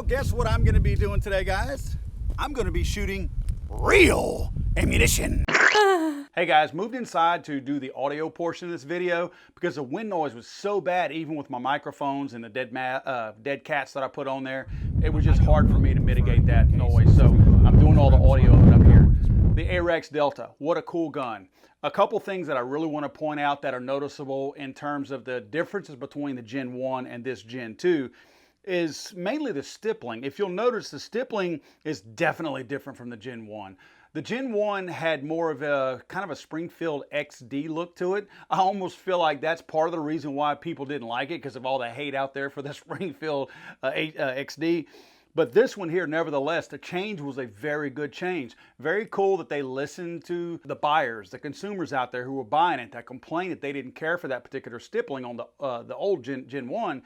guess what I'm gonna be doing today, guys? I'm gonna be shooting real ammunition. Hey guys, moved inside to do the audio portion of this video because the wind noise was so bad, even with my microphones and the dead cats that I put on there. It was just hard for me to mitigate that noise, so I'm doing all the audio of it up here. The Arex Delta, what a cool gun. A couple things that I really want to point out that are noticeable in terms of the differences between the Gen 1 and this Gen 2 is mainly the stippling. If you'll notice, the stippling is definitely different from the Gen 1. The Gen 1 had more of a kind of a Springfield XD look to it. I almost feel like that's part of the reason why people didn't like it, because of all the hate out there for the Springfield XD. But this one here, nevertheless, the change was a very good change. Very cool that they listened to the buyers, the consumers out there who were buying it, that complained that they didn't care for that particular stippling on the old Gen 1.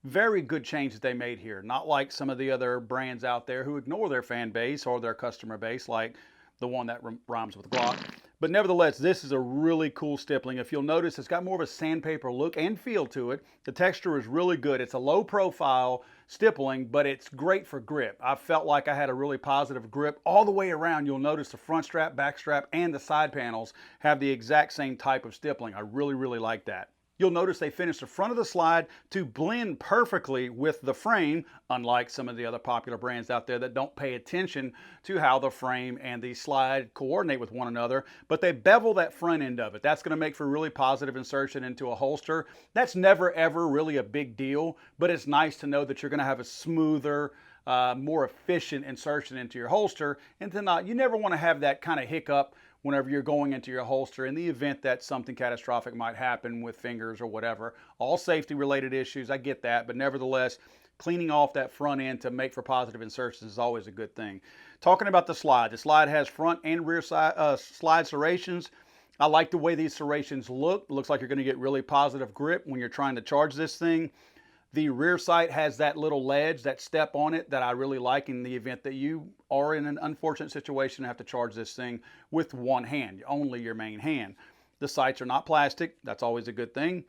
Very good change that they made here. Not like some of the other brands out there who ignore their fan base or their customer base, like the one that rhymes with Glock. But nevertheless, this is a really cool stippling. If you'll notice, it's got more of a sandpaper look and feel to it. The texture is really good. It's a low profile stippling, but it's great for grip. I felt like I had a really positive grip all the way around. You'll notice the front strap, back strap, and the side panels have the exact same type of stippling. I really like that. You'll notice they finished the front of the slide to blend perfectly with the frame, unlike some of the other popular brands out there that don't pay attention to how the frame and the slide coordinate with one another, but they bevel that front end of it. That's going to make for really positive insertion into a holster. That's never ever really a big deal, but it's nice to know that you're going to have a smoother, more efficient insertion into your holster, and you never want to have that kind of hiccup whenever you're going into your holster in the event that something catastrophic might happen with fingers or whatever. All safety related issues, I get that, but nevertheless, cleaning off that front end to make for positive insertions is always a good thing. Talking about the slide has front and rear slide serrations. I like the way these serrations look. It looks like you're going to get really positive grip when you're trying to charge this thing. The rear sight has that little ledge, that step on it that I really like in the event that you are in an unfortunate situation and have to charge this thing with one hand, only your main hand. The sights are not plastic. That's always a good thing.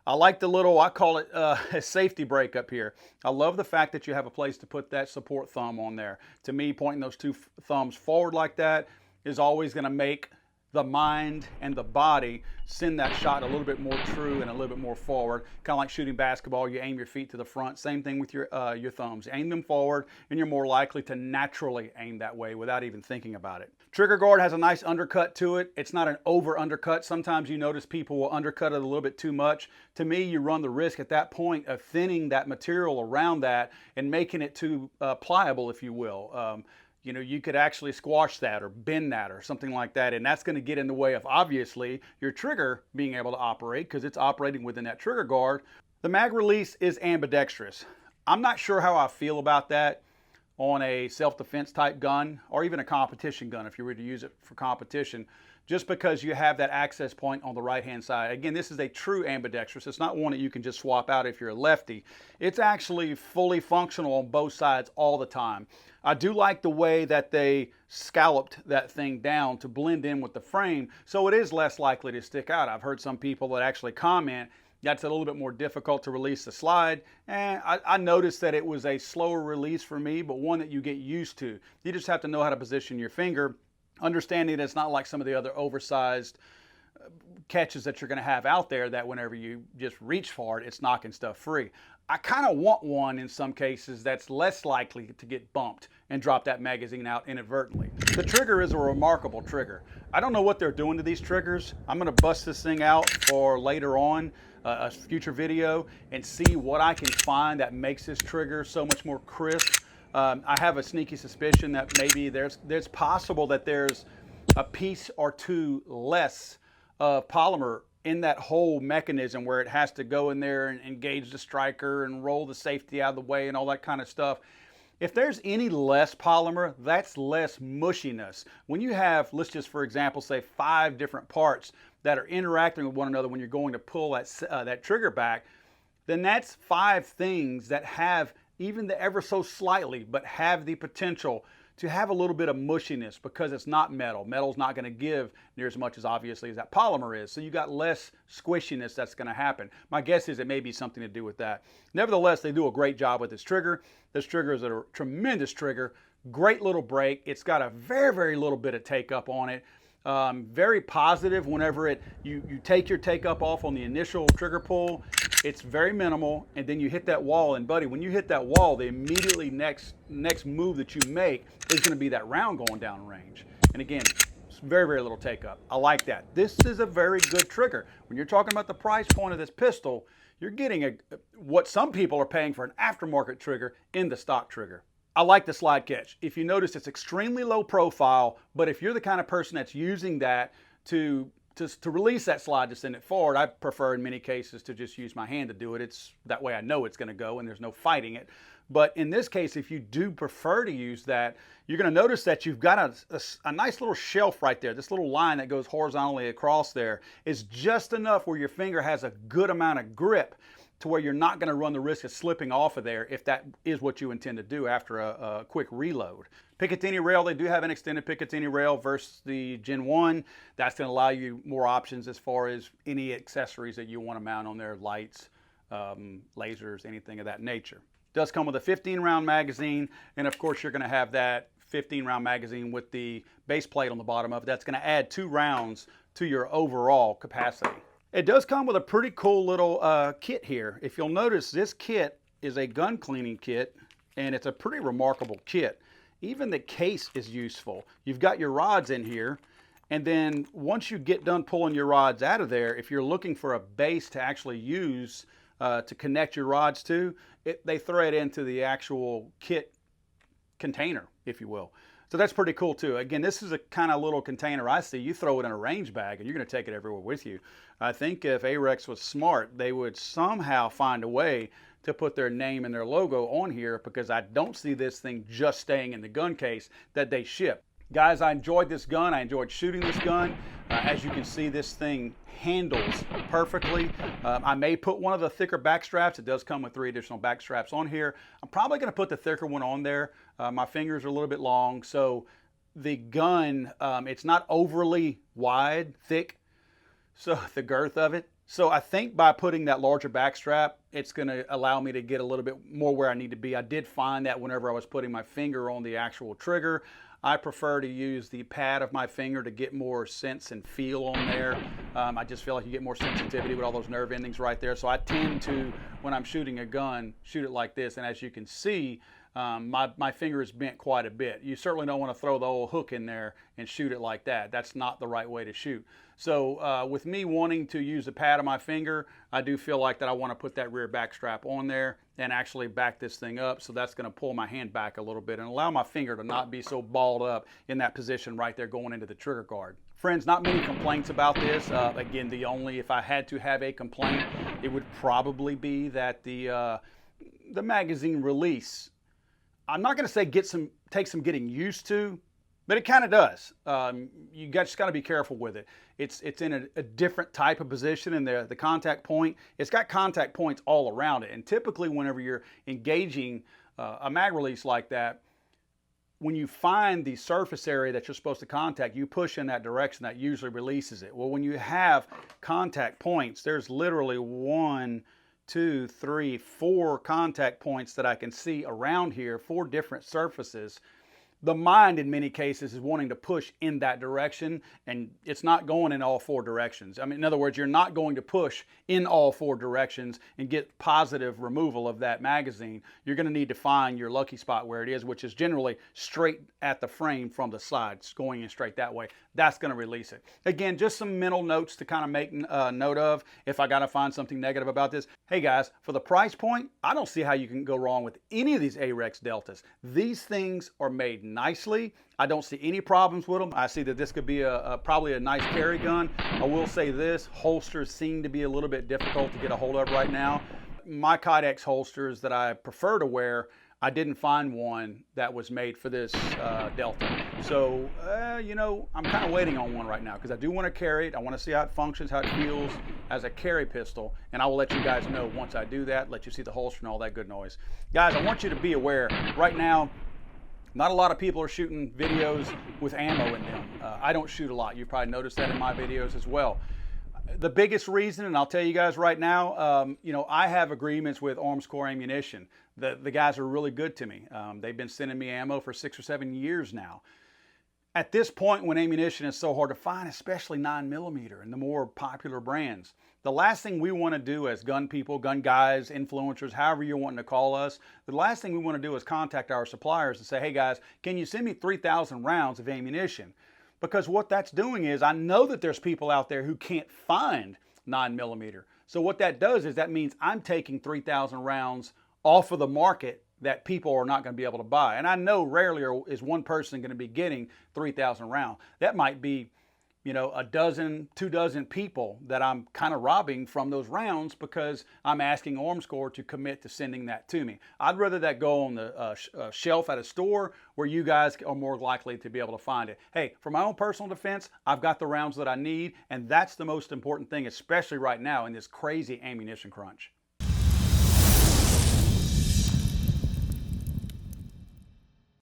I like the little, I call it a safety brake up here. I love the fact that you have a place to put that support thumb on there. To me, pointing those two thumbs forward like that is always going to make the mind and the body send that shot a little bit more true and a little bit more forward. Kind of like shooting basketball, you aim your feet to the front. Same thing with your thumbs. Aim them forward and you're more likely to naturally aim that way without even thinking about it. Trigger guard has a nice undercut to it. It's not an over undercut. Sometimes you notice people will undercut it a little bit too much. To me, you run the risk at that point of thinning that material around that and making it too pliable, if you will. You know, you could actually squash that or bend that or something like that, and that's going to get in the way of, obviously, your trigger being able to operate because it's operating within that trigger guard. The mag release is ambidextrous. I'm not sure how I feel about that on a self-defense type gun or even a competition gun if you were to use it for competition, just because you have that access point on the right-hand side. Again, this is a true ambidextrous. It's not one that you can just swap out if you're a lefty. It's actually fully functional on both sides all the time. I do like the way that they scalloped that thing down to blend in with the frame, so it is less likely to stick out. I've heard some people that actually comment that's a little bit more difficult to release the slide, and I noticed that it was a slower release for me, but one that you get used to. You just have to know how to position your finger, understanding that it's not like some of the other oversized catches that you're going to have out there that whenever you just reach for it, it's knocking stuff free. I kind of want one in some cases that's less likely to get bumped and drop that magazine out inadvertently. The trigger is a remarkable trigger. I don't know what they're doing to these triggers. I'm going to bust this thing out for later on, a future video, and see what I can find that makes this trigger so much more crisp. I have a sneaky suspicion that maybe there's possible that there's a piece or two less of polymer in that whole mechanism where it has to go in there and engage the striker and roll the safety out of the way and all that kind of stuff. If there's any less polymer, that's less mushiness. When you have, let's just for example say 5 different parts that are interacting with one another when you're going to pull that trigger back, then that's 5 things that have even the ever so slightly, but have the potential to have a little bit of mushiness because it's not metal. Metal's not going to give near as much as obviously as that polymer is. So you got less squishiness that's going to happen. My guess is it may be something to do with that. Nevertheless, they do a great job with this trigger. This trigger is a tremendous trigger. Great little brake. It's got a very, very little bit of take up on it. Very positive whenever you take your take up off on the initial trigger pull. It's very minimal, and then you hit that wall, and buddy, when you hit that wall, the immediately next move that you make is going to be that round going down range. And again, it's very, very little take up. I like that. This is a very good trigger. When you're talking about the price point of this pistol, you're getting what some people are paying for an aftermarket trigger in the stock trigger. I like the slide catch. If you notice, it's extremely low profile, but if you're the kind of person that's using that to release that slide to send it forward, I prefer in many cases to just use my hand to do it. It's that way I know it's going to go and there's no fighting it. But in this case, if you do prefer to use that, you're going to notice that you've got a nice little shelf right there. This little line that goes horizontally across there is just enough where your finger has a good amount of grip to where you're not going to run the risk of slipping off of there if that is what you intend to do after a quick reload. Picatinny rail, they do have an extended Picatinny rail versus the Gen 1. That's going to allow you more options as far as any accessories that you want to mount on there, lights, lasers, anything of that nature. It does come with a 15-round magazine, and of course you're going to have that 15-round magazine with the base plate on the bottom of it. That's going to add 2 rounds to your overall capacity. It does come with a pretty cool little kit here. If you'll notice, this kit is a gun cleaning kit, and it's a pretty remarkable kit. Even the case is useful. You've got your rods in here, and then once you get done pulling your rods out of there, if you're looking for a base to actually use to connect your rods to, they thread into the actual kit container, if you will. So that's pretty cool too. Again, this is a kind of little container I see. You throw it in a range bag and you're going to take it everywhere with you. I think if Arex was smart, they would somehow find a way to put their name and their logo on here, because I don't see this thing just staying in the gun case that they ship. Guys, I enjoyed this gun. I enjoyed shooting this gun. As you can see, this thing handles perfectly. I may put one of the thicker back straps. It does come with 3 additional back straps on here. I'm probably going to put the thicker one on there. My fingers are a little bit long, so the gun, it's not overly wide, thick, so the girth of it. So I think by putting that larger back strap, it's going to allow me to get a little bit more where I need to be. I did find that whenever I was putting my finger on the actual trigger, I prefer to use the pad of my finger to get more sense and feel on there. I just feel like you get more sensitivity with all those nerve endings right there. So I tend to, when I'm shooting a gun, shoot it like this. And as you can see, my finger is bent quite a bit. You certainly don't want to throw the old hook in there and shoot it like that. That's not the right way to shoot. So with me wanting to use the pad of my finger, I do feel like that I want to put that rear back strap on there and actually back this thing up. So that's going to pull my hand back a little bit and allow my finger to not be so balled up in that position right there going into the trigger guard. Friends, not many complaints about this. Again, if I had to have a complaint, it would probably be that the magazine release, I'm not going to say take some getting used to, but it kind of does. You just got to be careful with it. It's in a different type of position, and the contact point, it's got contact points all around it. And typically whenever you're engaging a mag release like that, when you find the surface area that you're supposed to contact, you push in that direction, that usually releases it. Well, when you have contact points, there's literally 1, 2, 3, 4 contact points that I can see around here, 4 different surfaces. The mind in many cases is wanting to push in that direction, and it's not going in all 4 directions. I mean, in other words, you're not going to push in all 4 directions and get positive removal of that magazine. You're going to need to find your lucky spot where it is, which is generally straight at the frame from the side. It's going in straight that way. That's going to release it. Again, just some mental notes to kind of make note of if I got to find something negative about this. Hey guys, for the price point, I don't see how you can go wrong with any of these Arex Deltas. These things are made nicely. I don't see any problems with them. I see that this could be probably a nice carry gun. I will say this, holsters seem to be a little bit difficult to get a hold of right now. My Kydex holsters that I prefer to wear, I didn't find one that was made for this Delta. So, you know, I'm kind of waiting on one right now because I do want to carry it. I want to see how it functions, how it feels as a carry pistol. And I will let you guys know once I do that, let you see the holster and all that good noise. Guys, I want you to be aware right now, Not a lot of people are shooting videos with ammo in them. I don't shoot a lot. You've probably noticed that in my videos as well. The biggest reason, and I'll tell you guys right now, I have agreements with Armscor Ammunition. The guys are really good to me. They've been sending me ammo for 6 or 7 years now. At this point, when ammunition is so hard to find, especially 9mm and the more popular brands, the last thing we want to do as gun people, gun guys, influencers, however you're wanting to call us, the last thing we want to do is contact our suppliers and say, hey guys, can you send me 3,000 rounds of ammunition? Because what that's doing is, I know that there's people out there who can't find 9mm. So what that does is that means I'm taking 3,000 rounds off of the market that people are not going to be able to buy. And I know rarely is one person going to be getting 3,000 rounds. That might be, a dozen, 2 dozen people that I'm kind of robbing from those rounds because I'm asking Armscor to commit to sending that to me. I'd rather that go on the shelf at a store where you guys are more likely to be able to find it. Hey, for my own personal defense, I've got the rounds that I need, and that's the most important thing, especially right now in this crazy ammunition crunch.